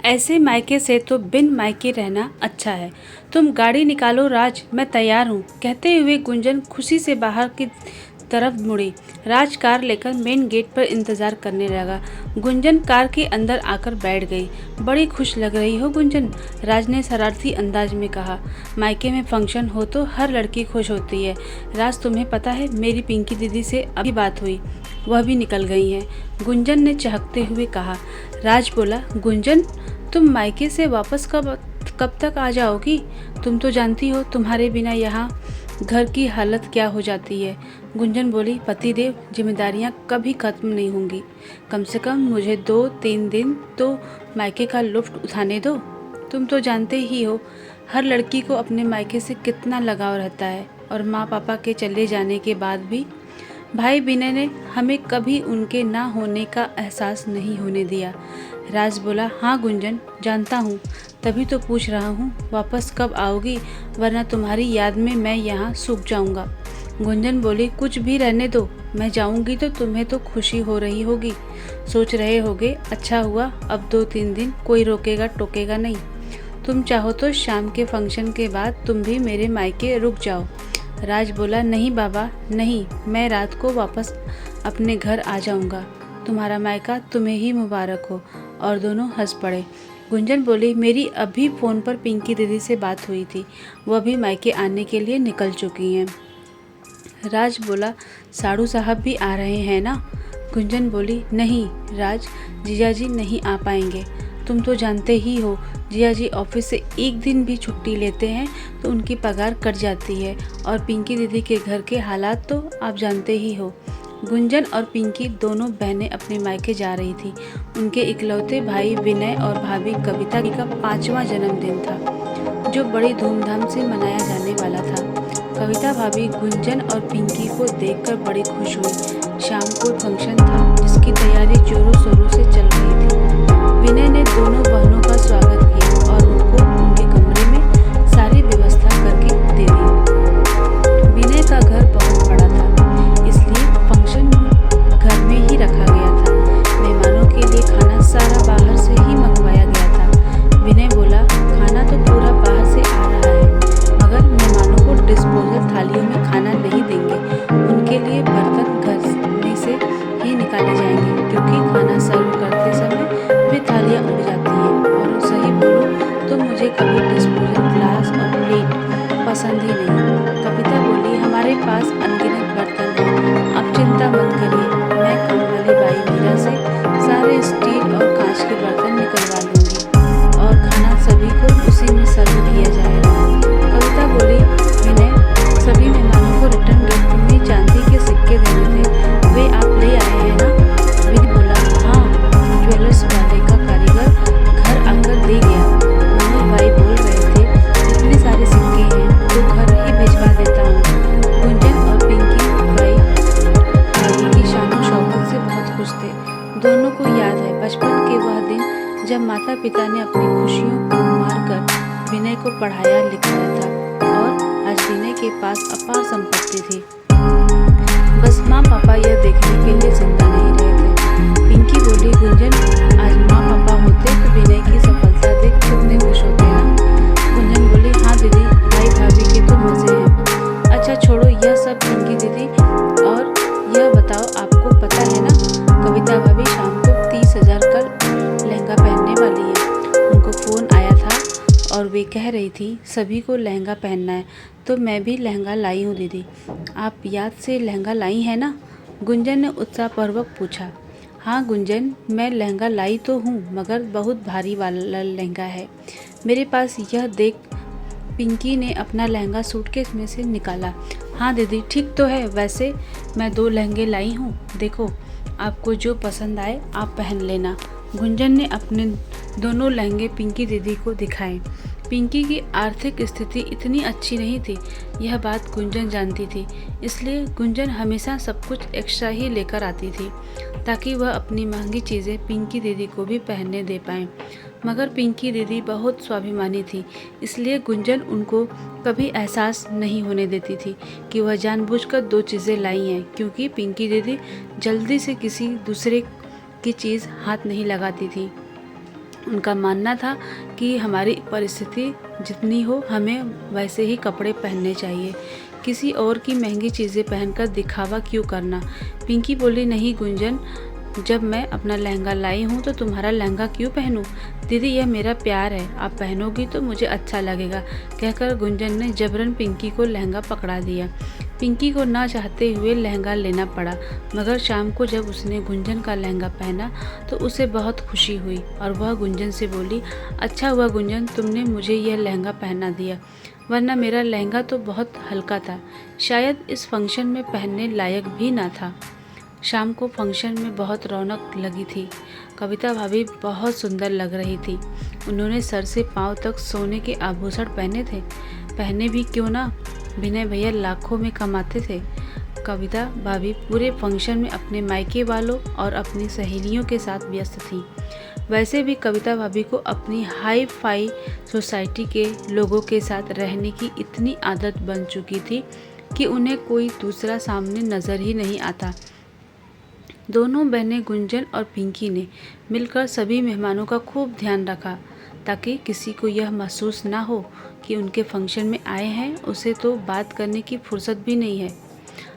ऐसे मायके से तो बिन मायके रहना अच्छा है। तुम गाड़ी निकालो राज, मैं तैयार हूँ, कहते हुए गुंजन खुशी से बाहर की तरफ मुड़ी। राज कार लेकर मेन गेट पर इंतजार करने लगा। गुंजन कार के अंदर आकर बैठ गई। बड़ी खुश लग रही हो गुंजन, राज ने शरारती अंदाज में कहा। मायके में फंक्शन हो तो हर लड़की खुश होती है। राज, तुम्हें पता है मेरी पिंकी दीदी से अभी बात हुई, वह भी निकल गई हैं, गुंजन ने चहकते हुए कहा। राज बोला, गुंजन तुम मायके से वापस कब तक आ जाओगी? तुम तो जानती हो तुम्हारे बिना यहाँ घर की हालत क्या हो जाती है। गुंजन बोली, पतिदेव जिम्मेदारियाँ कभी खत्म नहीं होंगी, कम से कम मुझे 2-3 दिन तो मायके का लुत्फ उठाने दो। तुम तो जानते ही हो हर लड़की को अपने मायके से कितना लगाव रहता है, और माँ पापा के चले जाने के बाद भी भाई विनय ने हमें कभी उनके ना होने का एहसास नहीं होने दिया। राज बोला, हाँ गुंजन जानता हूँ, तभी तो पूछ रहा हूँ वापस कब आओगी, वरना तुम्हारी याद में मैं यहाँ सूख जाऊँगा। गुंजन बोली, कुछ भी रहने दो, मैं जाऊँगी तो तुम्हें तो खुशी हो रही होगी, सोच रहे होगे अच्छा हुआ अब 2-3 दिन कोई रोकेगा टोकेगा नहीं। तुम चाहो तो शाम के फंक्शन के बाद तुम भी मेरे मायके रुक जाओ। राज बोला, नहीं बाबा नहीं, मैं रात को वापस अपने घर आ जाऊंगा, तुम्हारा मायका तुम्हें ही मुबारक हो। और दोनों हंस पड़े। गुंजन बोली, मेरी अभी फ़ोन पर पिंकी दीदी से बात हुई थी, वह भी मायके आने के लिए निकल चुकी हैं। राज बोला, साड़ू साहब भी आ रहे हैं ना? गुंजन बोली, नहीं राज, जीजा जी नहीं आ पाएंगे, तुम तो जानते ही हो जिया जी ऑफिस से एक दिन भी छुट्टी लेते हैं तो उनकी पगार कट जाती है, और पिंकी दीदी के घर के हालात तो आप जानते ही हो। गुंजन और पिंकी दोनों बहनें अपने मायके जा रही थी। उनके इकलौते भाई विनय और भाभी कविता का 5वां जन्मदिन था, जो बड़ी धूमधाम से मनाया जाने वाला था। कविता भाभी गुंजन और पिंकी को देखकर बड़ी खुश हुई। शाम को फंक्शन था जिसकी तैयारी जोरों शोरों से चल रही थी। विनय ने दोनों बहनों का स्वागत किया और उनको उनके कमरे में सारी व्यवस्था करके दे दी। विनय का घर बहुत बड़ा था, इसलिए फंक्शन घर में ही रखा गया था। मेहमानों के लिए खाना सारा बाहर से ही मंगवाया गया था। विनय बोला, खाना तो पूरा बाहर से आ रहा है, मगर मेहमानों को डिस्पोजल थालियों में खाना नहीं देंगे, उनके लिए बर्तन घर में से ही निकाले जाएंगे, क्योंकि खाना सर्व करते समय वे थालियाँ उड़ जाती हैं, और सही बोलूं तो मुझे कभी डिस्पोजल ग्लास और प्लेट पसंद ही नहीं। कविता बोली, हमारे पास अनगिनत बर्तन हैं, आप चिंता मत करिए, मैं काम वाली बाई मीरा से सारे स्टील और कांच के बर्तन निकलवा लूँगी, और खाना सभी को उसी में सर्व किया जाएगा। कविता बोली, विनय, सभी मेहमानों को रिटर्न गिफ्ट में चांदी के सिक्के देने थे, वे आप ले आए हैं ना? विनय बोला, हाँ, ज्वेलर्स वाले का कारीगर घर आकर दे गया। मनोज भाई बोल रहे थे, इतने सारे सिक्के हैं तो घर ही भिजवा देता हूँ। गुंजन और पिंकी भाई भाभी की शानो शौकत से बहुत खुश थे। दोनों को याद है बचपन के वह दिन जब माता पिता ने अपनी खुशियों को मारकर विनय को पढ़ाया लिखाया था, और आज विनय के पास अपार संपत्ति थी, बस माँ पापा यह देखने के लिए जिंदा नहीं रहे थे। पिंकी बोली, गुंजन, आज माँ पापा होते तो विनय की सफलता देख कितने खुश होते ना? गुंजन बोली, हाँ दीदी, भाई भाभी के तो मजे हैं। अच्छा छोड़ो यह सब पिंकी दीदी, और यह बताओ आपको पता है ना कविता भाभी शाम को 30,000 का लहंगा पहनने वाली है। उनको फ़ोन आया था और वे कह रही थी सभी को लहंगा पहनना है, तो मैं भी लहंगा लाई हूँ दीदी। आप याद से लहंगा लाई हैं ना? गुंजन ने उत्साहपूर्वक पूछा। हाँ गुंजन, मैं लहंगा लाई तो हूँ, मगर बहुत भारी वाला लहंगा है मेरे पास। यह देख पिंकी ने अपना लहंगा सूटकेस में से निकाला। हाँ दीदी, ठीक तो है, वैसे मैं 2 लहंगे लाई हूँ, देखो आपको जो पसंद आए आप पहन लेना। गुंजन ने अपने दोनों लहंगे पिंकी दीदी को दिखाए। पिंकी की आर्थिक स्थिति इतनी अच्छी नहीं थी, यह बात गुंजन जानती थी, इसलिए गुंजन हमेशा सब कुछ एक्स्ट्रा ही लेकर आती थी, ताकि वह अपनी महंगी चीज़ें पिंकी दीदी को भी पहनने दे पाएँ। मगर पिंकी दीदी बहुत स्वाभिमानी थी, इसलिए गुंजन उनको कभी एहसास नहीं होने देती थी कि वह जानबूझकर 2 चीज़ें लाई हैं, क्योंकि पिंकी दीदी जल्दी से किसी दूसरे की चीज़ हाथ नहीं लगाती थी। उनका मानना था कि हमारी परिस्थिति जितनी हो हमें वैसे ही कपड़े पहनने चाहिए, किसी और की महंगी चीज़ें पहनकर दिखावा क्यों करना। पिंकी बोली, नहीं गुंजन, जब मैं अपना लहंगा लाई हूँ तो तुम्हारा लहंगा क्यों पहनूं? दीदी यह मेरा प्यार है, आप पहनोगी तो मुझे अच्छा लगेगा, कहकर गुंजन ने जबरन पिंकी को लहंगा पकड़ा दिया। पिंकी को ना चाहते हुए लहंगा लेना पड़ा, मगर शाम को जब उसने गुंजन का लहंगा पहना तो उसे बहुत खुशी हुई और वह गुंजन से बोली, अच्छा हुआ गुंजन, तुमने मुझे यह लहंगा पहना दिया, वरना मेरा लहंगा तो बहुत हल्का था, शायद इस फंक्शन में पहनने लायक भी ना था। शाम को फंक्शन में बहुत रौनक लगी थी। कविता भाभी बहुत सुंदर लग रही थी। उन्होंने सर से पांव तक सोने के आभूषण पहने थे। पहने भी क्यों ना, विनय भैया लाखों में कमाते थे। कविता भाभी पूरे फंक्शन में अपने मायके वालों और अपनी सहेलियों के साथ व्यस्त थी। वैसे भी कविता भाभी को अपनी हाई फाई सोसाइटी के लोगों के साथ रहने की इतनी आदत बन चुकी थी कि उन्हें कोई दूसरा सामने नज़र ही नहीं आता। दोनों बहनें गुंजन और पिंकी ने मिलकर सभी मेहमानों का खूब ध्यान रखा, ताकि किसी को यह महसूस ना हो कि उनके फंक्शन में आए हैं उसे तो बात करने की फुर्सत भी नहीं है।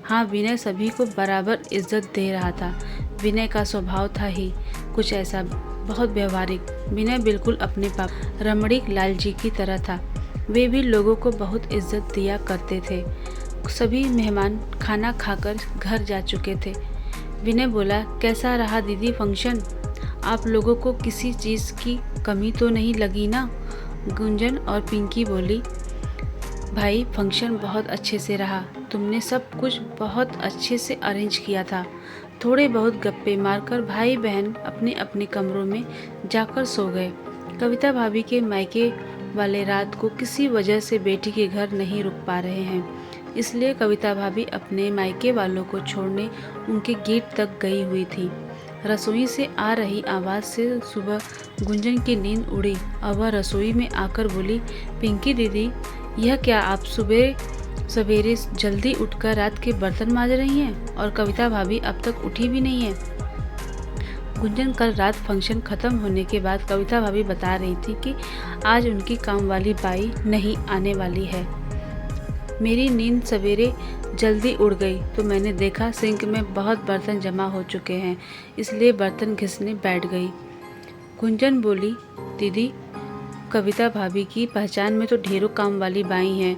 हाँ, विनय सभी को बराबर इज्जत दे रहा था। विनय का स्वभाव था ही कुछ ऐसा, बहुत व्यवहारिक। विनय बिल्कुल अपने पापा रमणीक लाल जी की तरह था। वे भी लोगों को बहुत इज्जत दिया करते थे। सभी मेहमान खाना खाकर घर जा चुके थे। विनय बोला, कैसा रहा दीदी फंक्शन? आप लोगों को किसी चीज़ की कमी तो नहीं लगी ना? गुंजन और पिंकी बोली, भाई फंक्शन बहुत अच्छे से रहा, तुमने सब कुछ बहुत अच्छे से अरेंज किया था। थोड़े बहुत गप्पे मारकर भाई बहन अपने अपने कमरों में जाकर सो गए। कविता भाभी के मायके वाले रात को किसी वजह से बेटी के घर नहीं रुक पा रहे हैं, इसलिए कविता भाभी अपने मायके वालों को छोड़ने उनके गेट तक गई हुई थी। रसोई से आ रही आवाज़ से सुबह गुंजन की नींद उड़ी और वह रसोई में आकर बोली, पिंकी दीदी, यह क्या आप सुबह सवेरे जल्दी उठकर रात के बर्तन मांज रही हैं और कविता भाभी अब तक उठी भी नहीं है। गुंजन कल रात फंक्शन ख़त्म होने के बाद कविता भाभी बता रही थी कि आज उनकी काम वाली बाई नहीं आने वाली है। मेरी नींद सवेरे जल्दी उड़ गई तो मैंने देखा सिंक में बहुत बर्तन जमा हो चुके हैं, इसलिए बर्तन घिसने बैठ गई। गुंजन बोली, दीदी कविता भाभी की पहचान में तो ढेरों काम वाली बाई हैं,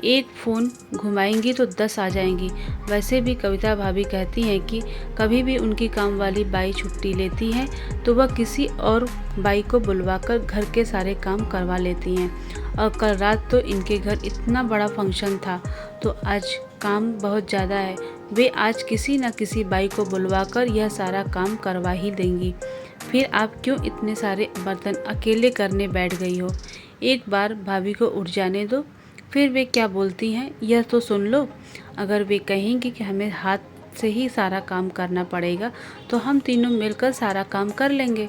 एक फ़ोन घुमाएंगी तो 10 आ जाएंगी। वैसे भी कविता भाभी कहती हैं कि कभी भी उनकी काम वाली बाई छुट्टी लेती हैं तो वह किसी और बाई को बुलवाकर घर के सारे काम करवा लेती हैं, और कल रात तो इनके घर इतना बड़ा फंक्शन था तो आज काम बहुत ज़्यादा है, वे आज किसी न किसी बाई को बुलवाकर यह सारा काम करवा ही देंगी। फिर आप क्यों इतने सारे बर्तन अकेले करने बैठ गई हो? एक बार भाभी को उठ जाने दो, फिर वे क्या बोलती हैं यह तो सुन लो। अगर वे कहेंगी कि हमें हाथ से ही सारा काम करना पड़ेगा तो हम तीनों मिलकर सारा काम कर लेंगे।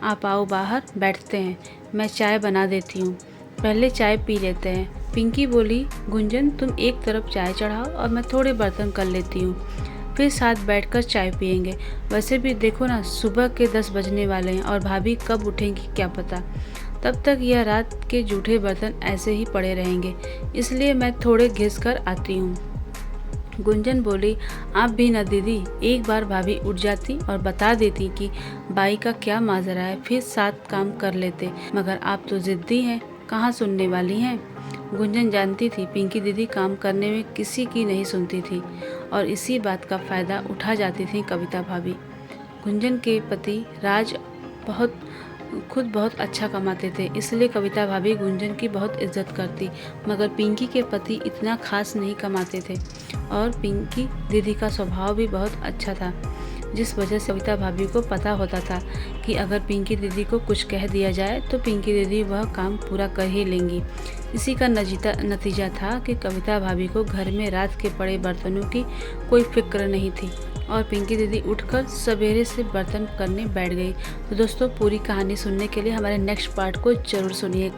आप आओ बाहर बैठते हैं, मैं चाय बना देती हूँ, पहले चाय पी लेते हैं। पिंकी बोली, गुंजन तुम एक तरफ चाय चढ़ाओ और मैं थोड़े बर्तन कर लेती हूँ, फिर साथ बैठकर चाय पियेंगे। वैसे भी देखो ना, सुबह के 10 बजने वाले हैं और भाभी कब उठेंगी क्या पता। तब तक यह रात के जूठे बर्तन ऐसे ही पड़े रहेंगे, इसलिए मैं थोड़े घिस कर आती हूँ। गुंजन बोली, आप भी न दीदी, एक बार भाभी उठ जाती और बता देती कि बाई का क्या माजरा है, फिर साथ काम कर लेते, मगर आप तो ज़िद्दी हैं, कहाँ सुनने वाली हैं। गुंजन जानती थी पिंकी दीदी काम करने में किसी की नहीं सुनती थी और इसी बात का फ़ायदा उठा जाती थी कविता भाभी। गुंजन के पति राज खुद बहुत अच्छा कमाते थे, इसलिए कविता भाभी गुंजन की बहुत इज्जत करती, मगर पिंकी के पति इतना खास नहीं कमाते थे और पिंकी दीदी का स्वभाव भी बहुत अच्छा था, जिस वजह से कविता भाभी को पता होता था कि अगर पिंकी दीदी को कुछ कह दिया जाए तो पिंकी दीदी वह काम पूरा कर ही लेंगी। इसी का नतीजा था कि कविता भाभी को घर में रात के पड़े बर्तनों की कोई फिक्र नहीं थी और पिंकी दीदी उठकर सवेरे से बर्तन करने बैठ गई। तो दोस्तों, पूरी कहानी सुनने के लिए हमारे नेक्स्ट पार्ट को ज़रूर सुनिए।